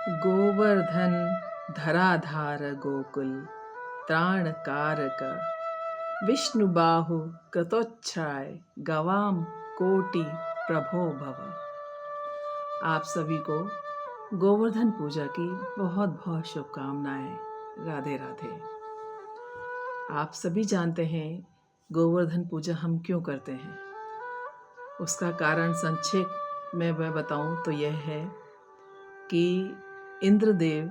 गोवर्धन धराधार गोकुल त्राणकारक विष्णुबाहु कृतोच्छ्राय गवाम कोटि प्रभो भव। आप सभी को गोवर्धन पूजा की बहुत बहुत शुभकामनाएं। राधे राधे। आप सभी जानते हैं गोवर्धन पूजा हम क्यों करते हैं। उसका कारण संक्षेप में मैं बताऊं तो यह है कि इंद्रदेव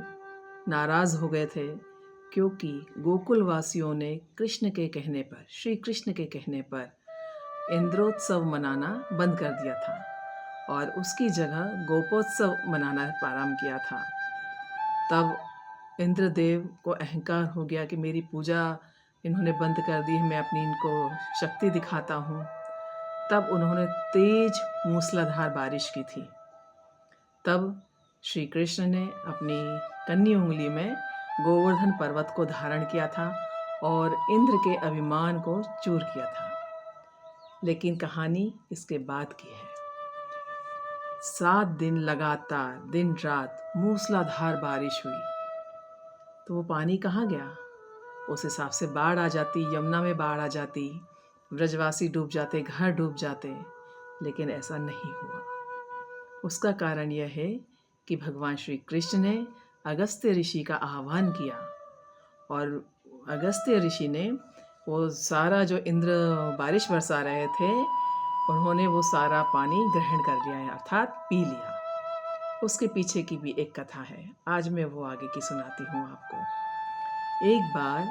नाराज हो गए थे क्योंकि गोकुल वासियों ने कृष्ण के कहने पर, श्री कृष्ण के कहने पर इंद्रोत्सव मनाना बंद कर दिया था और उसकी जगह गोपोत्सव मनाना प्रारंभ किया था। तब इंद्रदेव को अहंकार हो गया कि मेरी पूजा इन्होंने बंद कर दी है, मैं अपनी इनको शक्ति दिखाता हूँ। तब उन्होंने तेज मूसलाधार बारिश की थी। तब श्री कृष्ण ने अपनी कन्नी उंगली में गोवर्धन पर्वत को धारण किया था और इंद्र के अभिमान को चूर किया था। लेकिन कहानी इसके बाद की है। 7 दिन लगातार दिन रात मूसलाधार बारिश हुई तो वो पानी कहाँ गया। उस हिसाब से बाढ़ आ जाती, यमुना में बाढ़ आ जाती, ब्रजवासी डूब जाते, घर डूब जाते, लेकिन ऐसा नहीं हुआ। उसका कारण यह है कि भगवान श्री कृष्ण ने अगस्त्य ऋषि का आह्वान किया और अगस्त्य ऋषि ने वो सारा जो इंद्र बारिश बरसा रहे थे, उन्होंने वो सारा पानी ग्रहण कर लिया है, अर्थात पी लिया। उसके पीछे की भी एक कथा है, आज मैं वो आगे की सुनाती हूँ आपको। एक बार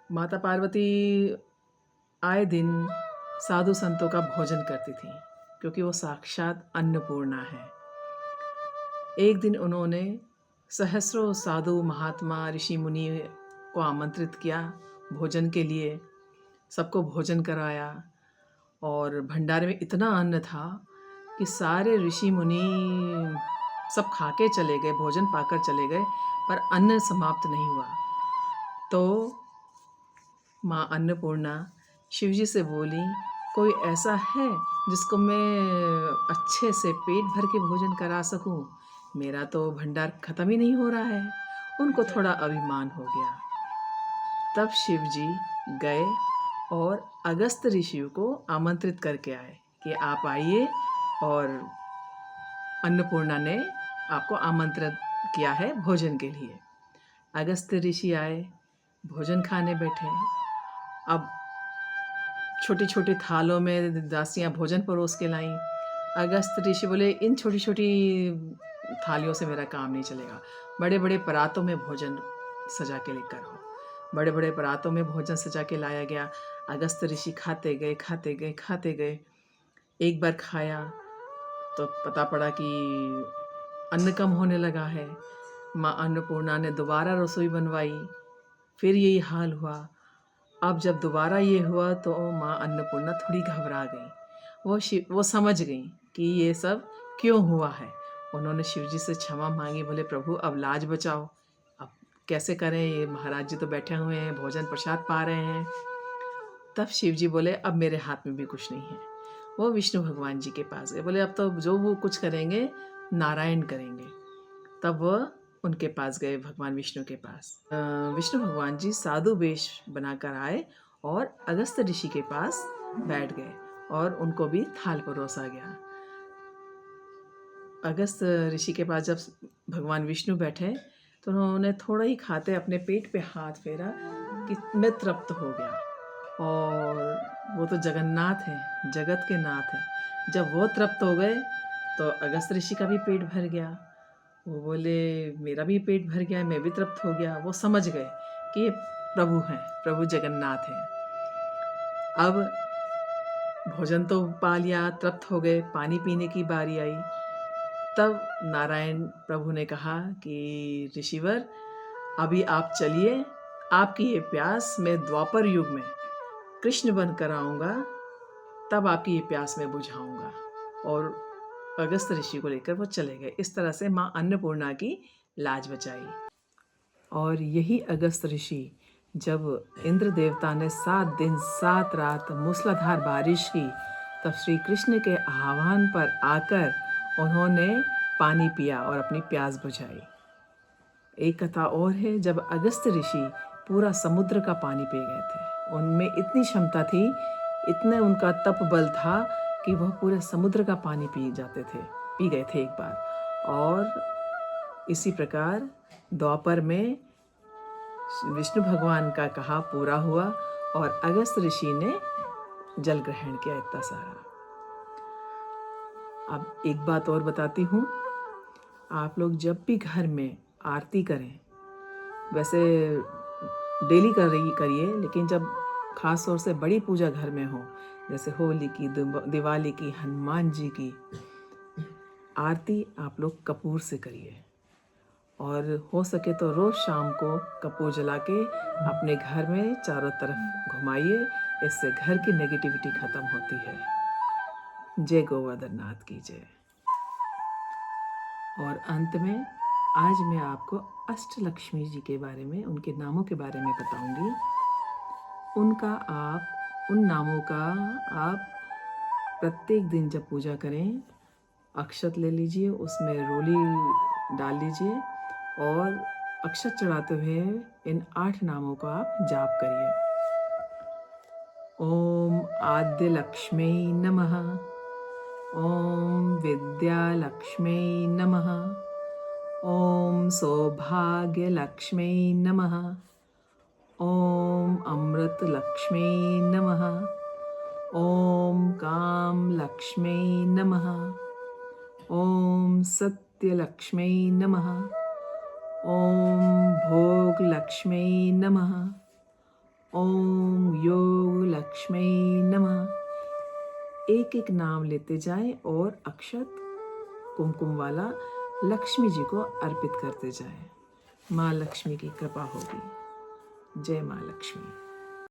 माता पार्वती आए दिन साधु संतों का भोजन करती थी क्योंकि वो साक्षात अन्नपूर्णा है। एक दिन उन्होंने सहस्रों साधु महात्मा ऋषि मुनि को आमंत्रित किया भोजन के लिए, सबको भोजन कराया और भंडारे में इतना अन्न था कि सारे ऋषि मुनि सब खा के चले गए, भोजन पाकर चले गए, पर अन्न समाप्त नहीं हुआ। तो माँ अन्नपूर्णा शिवजी से बोली, कोई ऐसा है जिसको मैं अच्छे से पेट भर के भोजन करा सकूं? मेरा तो भंडार खत्म ही नहीं हो रहा है। उनको थोड़ा अभिमान हो गया। तब शिवजी गए और अगस्त ऋषि को आमंत्रित करके आए कि आप आइए, और अन्नपूर्णा ने आपको आमंत्रित किया है भोजन के लिए। अगस्त ऋषि आए, भोजन खाने बैठे। अब छोटी छोटी थालों में दासियां भोजन परोस के लाईं। अगस्त ऋषि बोले, इन छोटी छोटी थालियों से मेरा काम नहीं चलेगा, बड़े बड़े परातों में भोजन सजा के लेकर आओ। बड़े बड़े परातों में भोजन सजा के लाया गया। अगस्त ऋषि खाते गए। एक बार खाया तो पता पड़ा कि अन्न कम होने लगा है। माँ अन्नपूर्णा ने दोबारा रसोई बनवाई, फिर यही हाल हुआ। अब जब दोबारा ये हुआ तो माँ अन्नपूर्णा थोड़ी घबरा गई। वो समझ गई कि ये सब क्यों हुआ है। उन्होंने शिवजी से क्षमा मांगी, बोले प्रभु अब लाज बचाओ, अब कैसे करें, ये महाराज जी तो बैठे हुए हैं, भोजन प्रसाद पा रहे हैं। तब शिवजी बोले अब मेरे हाथ में भी कुछ नहीं है। वो विष्णु भगवान जी के पास गए, बोले अब तो जो वो कुछ करेंगे नारायण करेंगे। तब वह उनके पास गए, भगवान विष्णु के पास। विष्णु भगवान जी साधु वेश बनाकर आए और अगस्त ऋषि के पास बैठ गए और उनको भी थाल परोसा गया। अगस्त ऋषि के पास जब भगवान विष्णु बैठे तो उन्होंने थोड़ा ही खाते अपने पेट पे हाथ फेरा कि मैं तृप्त हो गया। और वो तो जगन्नाथ हैं, जगत के नाथ हैं। जब वो तृप्त हो गए तो अगस्त ऋषि का भी पेट भर गया। वो बोले मेरा भी पेट भर गया, मैं भी तृप्त हो गया। वो समझ गए कि ये प्रभु हैं, प्रभु जगन्नाथ हैं। अब भोजन तो पा लिया, तृप्त हो गए, पानी पीने की बारी आई। तब नारायण प्रभु ने कहा कि ऋषिवर अभी आप चलिए, आपकी ये प्यास मैं द्वापर युग में कृष्ण बनकर आऊँगा, तब आपकी ये प्यास मैं बुझाऊँगा। और अगस्त ऋषि को लेकर वो चले गए। इस तरह से माँ अन्नपूर्णा की लाज बचाई। और यही अगस्त ऋषि जब इंद्र देवता ने 7 दिन 7 रात मूसलाधार बारिश की, तब श्री कृष्ण के आह्वान पर आकर उन्होंने पानी पिया और अपनी प्यास बुझाई। एक कथा और है, जब अगस्त ऋषि पूरा समुद्र का पानी पी गए थे। उनमें इतनी क्षमता थी, इतना उनका तप बल था कि वह पूरे समुद्र का पानी पी गए थे एक बार। और इसी प्रकार द्वापर में विष्णु भगवान का कहा पूरा हुआ और अगस्त ऋषि ने जल ग्रहण किया इतना सारा। अब एक बात और बताती हूँ, आप लोग जब भी घर में आरती करें, वैसे डेली करिए, लेकिन जब खास तौर से बड़ी पूजा घर में हो, जैसे होली की, दिवाली की, हनुमान जी की आरती, आप लोग कपूर से करिए। और हो सके तो रोज़ शाम को कपूर जला के अपने घर में चारों तरफ घुमाइए, इससे घर की नेगेटिविटी खत्म होती है। जय गोवर्धन नाथ की जय। और अंत में आज मैं आपको अष्टलक्ष्मी जी के बारे में, उनके नामों के बारे में बताऊंगी। उन नामों का आप प्रत्येक दिन जब पूजा करें, अक्षत ले लीजिए, उसमें रोली डाल लीजिए और अक्षत चढ़ाते हुए इन 8 नामों का आप जाप करिए। ओम आद्य लक्ष्मी नमः, ओम विद्या लक्ष्मी नमः, ओम सौभाग्य लक्ष्मी नमः, ओम अमृत लक्ष्मी नमः, ओम काम लक्ष्मी नमः, ओम सत्य लक्ष्मी नमः, ओम भोग लक्ष्मी नमः, ओम योग लक्ष्मी नमः। एक एक नाम लेते जाएं और अक्षत कुमकुम वाला लक्ष्मी जी को अर्पित करते जाएं। माँ लक्ष्मी की कृपा होगी। जय माँ लक्ष्मी।